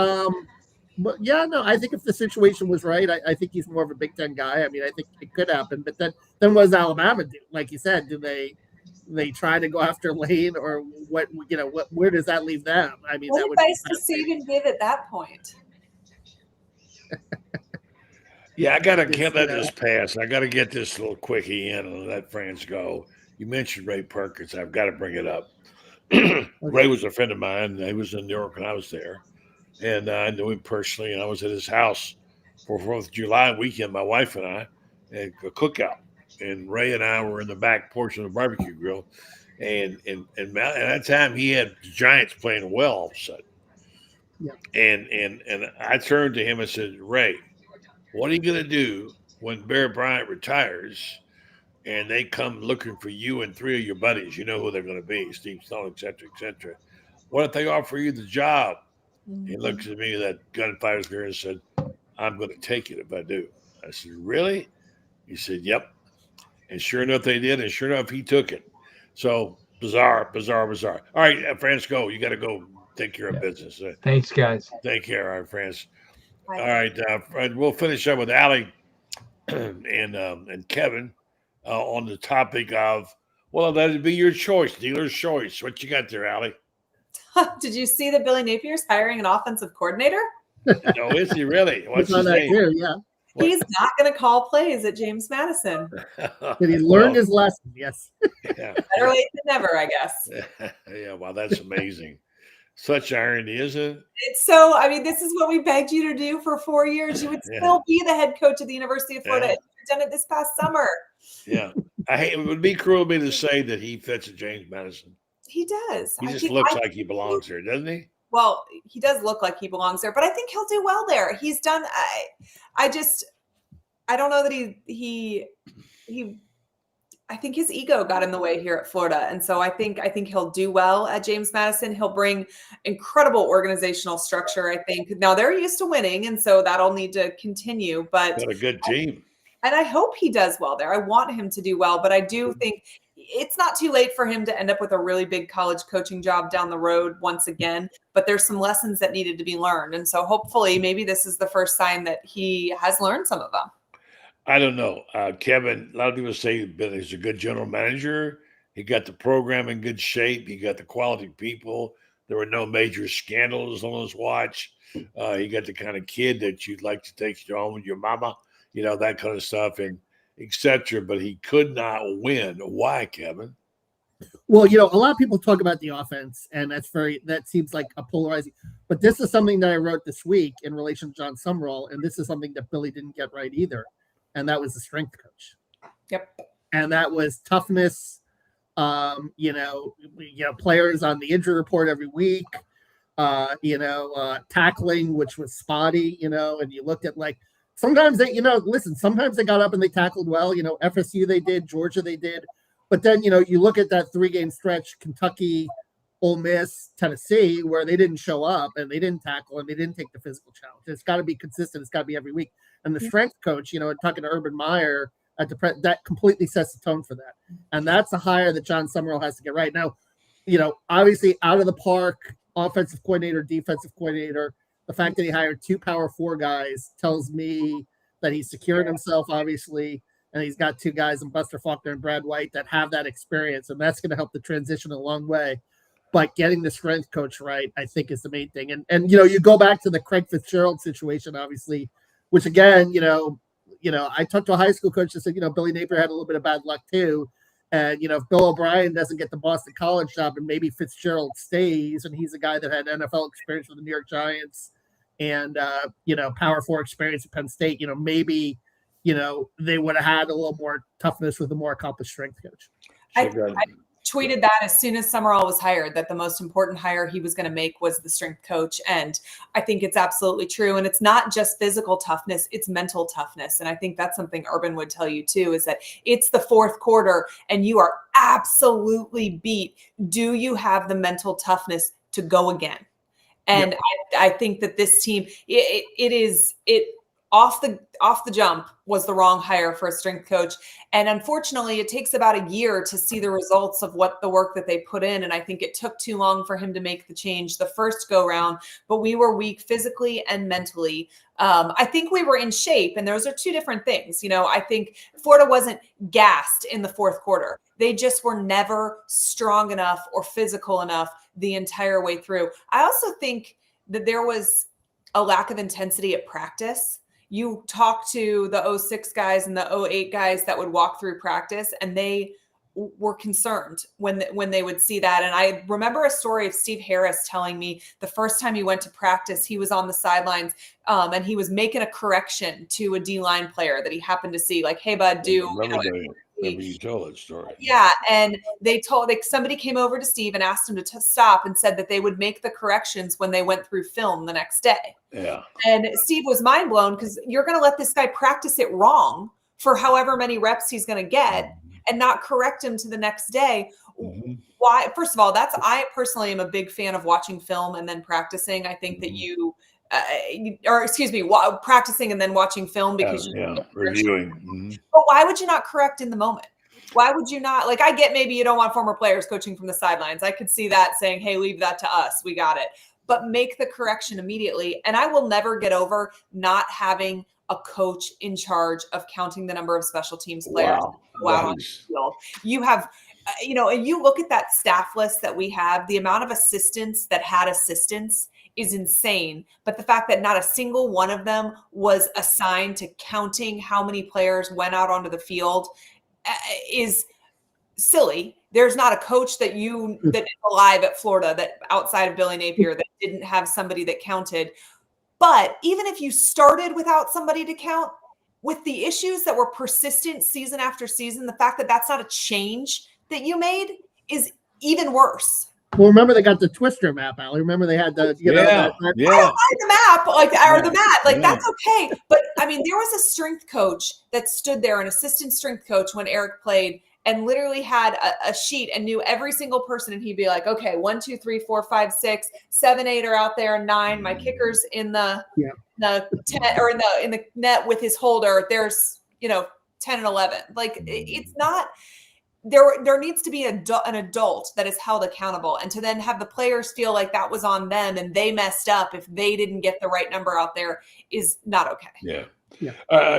But yeah, no, I think if the situation was right, I think he's more of a Big Ten guy. I think it could happen, but then what does Alabama do? Like you said, do they try to go after Lane, or what? Where does that leave them? What advice does Saban give at that point? Yeah, can't let this pass. I got to get this little quickie in and let France go. You mentioned Ray Perkins. I've got to bring it up. Ray was a friend of mine. He was in New York when I was there. And I knew him personally, and I was at his house for 4th of July weekend, my wife and I, at a cookout. And Ray and I were in the back porch of the barbecue grill. And at that time, he had the Giants playing well all of a sudden. Yeah. And I turned to him and said, Ray, what are you going to do when Bear Bryant retires and they come looking for you and 3 of your buddies? You know who they're going to be, Steve Stone, et cetera, et cetera. What if they offer you the job? He looks at me, that gunfighter's there, and said, I'm going to take it if I do. I said, really? He said, yep. And sure enough, they did. And sure enough, he took it. So bizarre. All right, France, go. You got to go take care of business. Thanks, guys. Take care. All right, France. Bye. All right. We'll finish up with Allie and Kevin on the topic of, well, that'd be your choice, dealer's choice. What you got there, Allie? Did you see that Billy Napier's hiring an offensive coordinator? No, is he really? What's his name? Here, yeah. He's not going to call plays at James Madison. Did he learn his lesson? Yes. Yeah. Better late than never, I guess. Yeah, wow, that's amazing. Such irony, isn't it? It's so, this is what we begged you to do for 4 years. You would still be the head coach of the University of Florida. Yeah. You've done it this past summer. Yeah. It would be cruel of me to say that he fits at James Madison. He does. He just looks like he belongs there, doesn't he? Well, he does look like he belongs there, but I think he'll do well there. He's done. I don't know that he. I think his ego got in the way here at Florida, and so I think he'll do well at James Madison. He'll bring incredible organizational structure. I think now they're used to winning, and so that'll need to continue. But got a good team, and I hope he does well there. I want him to do well, but I do think it's not too late for him to end up with a really big college coaching job down the road once again, but there's some lessons that needed to be learned. And so hopefully maybe this is the first sign that he has learned some of them. I don't know. Kevin, a lot of people say that he's a good general manager. He got the program in good shape. He got the quality people. There were no major scandals on his watch. He got the kind of kid that you'd like to take you home with your mama, that kind of stuff. And etc., but he could not win. Why, Kevin? Well, a lot of people talk about the offense, and that seems like a polarizing. But this is something that I wrote this week in relation to John Sumrall, and this is something that Billy didn't get right either, and that was the strength coach. Yep. and that was toughness. Players on the injury report every week. Tackling, which was spotty. And you looked at sometimes sometimes they got up and they tackled well. FSU they did, Georgia they did, but then you look at that 3-game stretch, Kentucky, Ole Miss, Tennessee, where they didn't show up and they didn't tackle and they didn't take the physical challenge. It's got to be consistent. It's got to be every week. And the strength coach, talking to Urban Meyer that completely sets the tone for that. And that's a hire that John Summerall has to get right now. Obviously out of the park, offensive coordinator, defensive coordinator. The fact that he hired 2 Power 4 guys tells me that he's secured himself, obviously, and he's got 2 guys in Buster Faulkner and Brad White that have that experience, and that's going to help the transition a long way. But getting the strength coach right, I think, is the main thing. And you go back to the Craig Fitzgerald situation, obviously, which again, I talked to a high school coach that said, Billy Napier had a little bit of bad luck too. And, if Bill O'Brien doesn't get the Boston College job and maybe Fitzgerald stays, and he's a guy that had NFL experience with the New York Giants and, Power 4 experience at Penn State, maybe, they would have had a little more toughness with a more accomplished strength coach. I tweeted that as soon as Summerall was hired, that the most important hire he was going to make was the strength coach. And I think it's absolutely true. And it's not just physical toughness, it's mental toughness. And I think that's something Urban would tell you too, is that it's the 4th quarter and you are absolutely beat. Do you have the mental toughness to go again? And I think that this team, it off the jump was the wrong hire for a strength coach. And unfortunately, it takes about a year to see the results of what the work that they put in. And I think it took too long for him to make the change the first go round, but we were weak physically and mentally. I think we were in shape, and those are 2 different things. I think Florida wasn't gassed in the 4th quarter. They just were never strong enough or physical enough the entire way through. I also think that there was a lack of intensity at practice. You talk to the 06 guys and the 08 guys that would walk through practice, and they were concerned when they would see that. And I remember a story of Steve Harris telling me the first time he went to practice, he was on the sidelines and he was making a correction to a D-line player that he happened to see, like, hey, bud, Remember you tell that story. Yeah. And somebody came over to Steve and asked him to stop and said that they would make the corrections when they went through film the next day. Yeah. And Steve was mind blown, because you're going to let this guy practice it wrong for however many reps he's going to get and not correct him to the next day. Mm-hmm. Why? First of all, I personally am a big fan of watching film and then practicing. I think that practicing and then watching film, because reviewing. Mm-hmm. But why would you not correct in the moment? Why would you not? I get maybe you don't want former players coaching from the sidelines. I could see that, saying, hey, leave that to us. We got it. But make the correction immediately. And I will never get over not having a coach in charge of counting the number of special teams players go out on the field. You have, and you look at that staff list that we have, the amount of assistants that had assistants is insane. But the fact that not a single one of them was assigned to counting how many players went out onto the field is silly. There's not a coach that is alive at Florida that outside of Billy Napier that didn't have somebody that counted. But even if you started without somebody to count, with the issues that were persistent season after season, the fact that that's not a change that you made is even worse. Well, remember they got the Twister map, Allie. Remember they had the, I don't mind the map, or the mat, that's okay. But I mean, there was a strength coach that stood there, an assistant strength coach, when Eric played, and literally had a sheet and knew every single person. And he'd be like, okay, 1, 2, 3, 4, 5, 6, 7, 8 are out there, 9. My kicker's in the 10, or in the net with his holder. There's 10 and 11. It's not. There needs to be an adult that is held accountable, and to then have the players feel like that was on them and they messed up if they didn't get the right number out there is not okay. Yeah.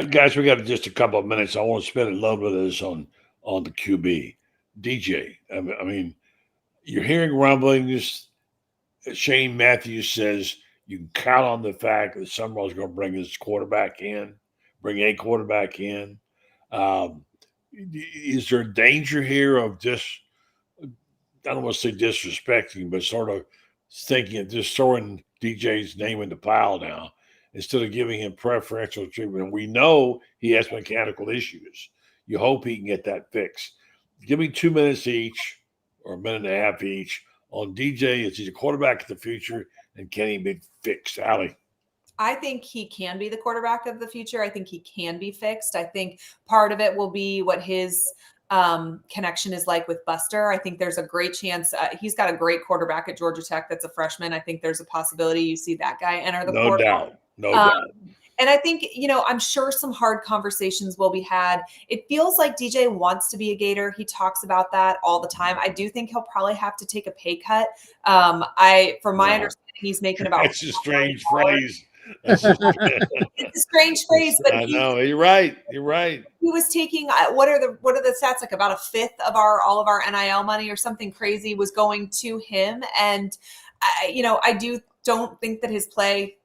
Guys, we got just a couple of minutes. I want to spend a little bit of this on the QB. DJ, I mean, you're hearing rumblings. Shane Matthews says you can count on the fact that Summerall's going to bring a quarterback in. Is there danger here of just, I don't want to say disrespecting, but sort of thinking of just throwing DJ's name in the pile now instead of giving him preferential treatment? And we know he has mechanical issues. You hope he can get that fixed. Give me 2 minutes each or a minute and a half each on DJ. Is he the quarterback of the future, and can he be fixed? Allie? I think he can be the quarterback of the future. I think he can be fixed. I think part of it will be what his connection is like with Buster. I think there's a great chance. He's got a great quarterback at Georgia Tech that's a freshman. I think there's a possibility you see that guy enter the portal. No doubt. And I think, I'm sure some hard conversations will be had. It feels like DJ wants to be a Gator. He talks about that all the time. I do think he'll probably have to take a pay cut. From my understanding, he's making about. That's a strange phrase. It's a strange phrase, but I know you're right. You're right. He was taking what are the stats, like about a fifth of all of our NIL money or something crazy was going to him, and I don't think that his play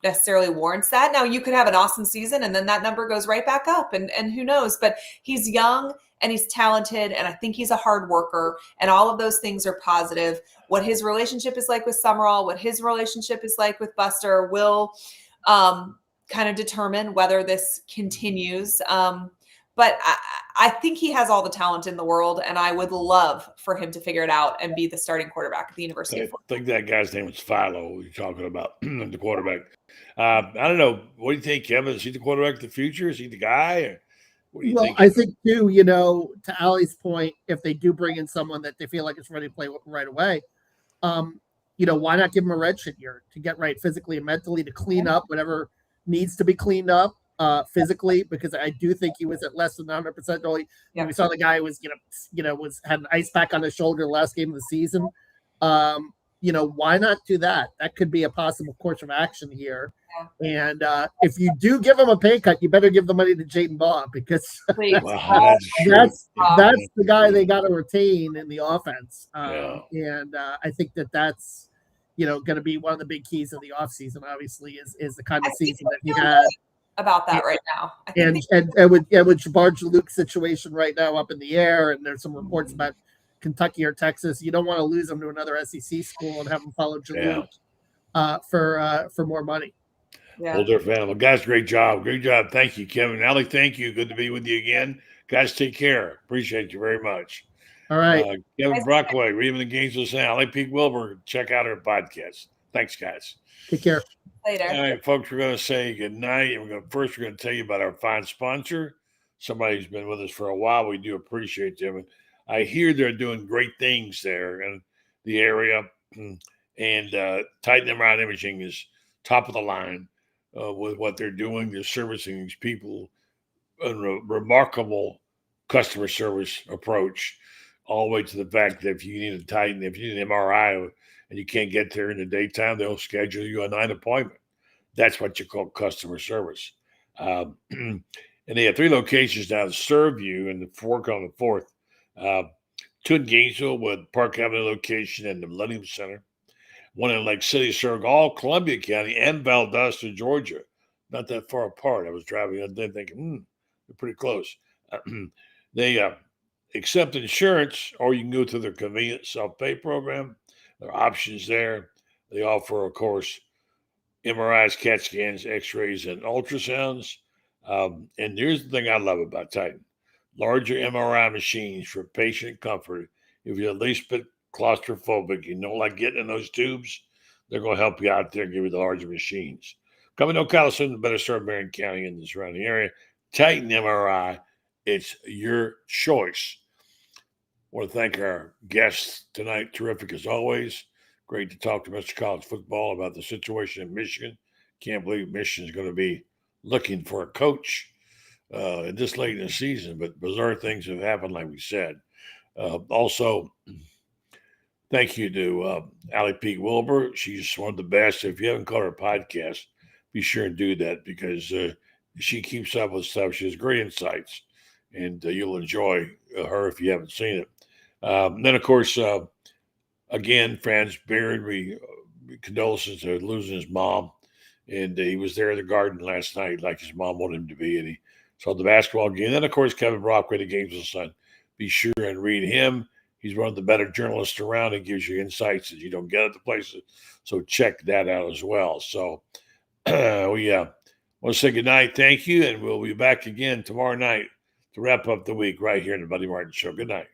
necessarily warrants that. Now, you could have an awesome season and then that number goes right back up, and who knows, but he's young and he's talented, and I think he's a hard worker, and all of those things are positive. What his relationship is like with Summerall, what his relationship is like with Buster will kind of determine whether this continues. But I think he has all the talent in the world, and I would love for him to figure it out and be the starting quarterback at the University of Florida. I think that guy's name was Philo. You're talking about the quarterback. I don't know. What do you think, Kevin? Is he the quarterback of the future? Is he the guy? Or what do you think? I think too, to Allie's point, if they do bring in someone that they feel like is ready to play right away, why not give him a redshirt year to get right physically and mentally, to clean up whatever needs to be cleaned up physically, because I do think he was at less than 100% early. Yeah. We saw the guy was had an ice pack on his shoulder the last game of the season. Why not do that? That could be a possible course of action here. Yeah. And if you do give him a pay cut, you better give the money to Jaden Baugh, because that's the guy they got to retain in the offense. And I think that's going to be one of the big keys of the offseason, obviously, is the kind of season that he had. About that right now. And with Jabbar Luke's situation right now up in the air, and there's some reports about Kentucky or Texas, you don't want to lose them to another SEC school and have them follow Jaluk for more money. Yeah. Older family. Guys, great job. Great job. Thank you, Kevin. Allie, thank you. Good to be with you again. Guys, take care. Appreciate you very much. All right. Kevin Brockway, reading the Gainesville Sun. Allie Peak Wilbur. Check out our podcast. Thanks, guys. Take care. Later. All right, folks, we're going to say good night. And we're going to tell you about our fine sponsor, somebody who's been with us for a while. We do appreciate them. And I hear they're doing great things there in the area. And Titan MRI Imaging is top of the line with what they're doing. They're servicing these people in a remarkable customer service approach, all the way to the fact that if you need a Titan, if you need an MRI, and you can't get there in the daytime, they'll schedule you a night appointment. That's what you call customer service. And they have 3 locations now to serve you, and the 4 on the 4th. 2 in Gainesville with Park Avenue location and the Millennium Center. 1 in Lake City, serving all Columbia County and Valdosta, Georgia. Not that far apart. I was driving up there thinking, they're pretty close. They accept insurance, or you can go through their convenient self-pay program. There are options there. They offer, of course, MRIs, CAT scans, X-rays, and ultrasounds. And here's the thing I love about Titan. Larger MRI machines for patient comfort. If you're at least a bit claustrophobic, you don't like getting in those tubes, they're going to help you out there and give you the larger machines. Coming to Ocala, better serve Marion County and the surrounding area. Titan MRI, it's your choice. I want to thank our guests tonight. Terrific as always. Great to talk to Mr. College Football about the situation in Michigan. Can't believe Michigan's going to be looking for a coach this late in the season, but bizarre things have happened, like we said. Also, thank you to Allie Peak Wilbur. She's one of the best. If you haven't caught her podcast, be sure and do that, because she keeps up with stuff. She has great insights, and you'll enjoy her if you haven't seen it. Then, of course, again, Franz Beard, we condolences to losing his mom. And he was there in the Garden last night like his mom wanted him to be. And he saw the basketball game. And then, of course, Kevin Brockway, the Gainesville Sun. Be sure and read him. He's one of the better journalists around. He gives you insights that you don't get at the places. So check that out as well. So we want to say good night. Thank you. And we'll be back again tomorrow night, to wrap up the week right here in the Buddy Martin Show. Good night.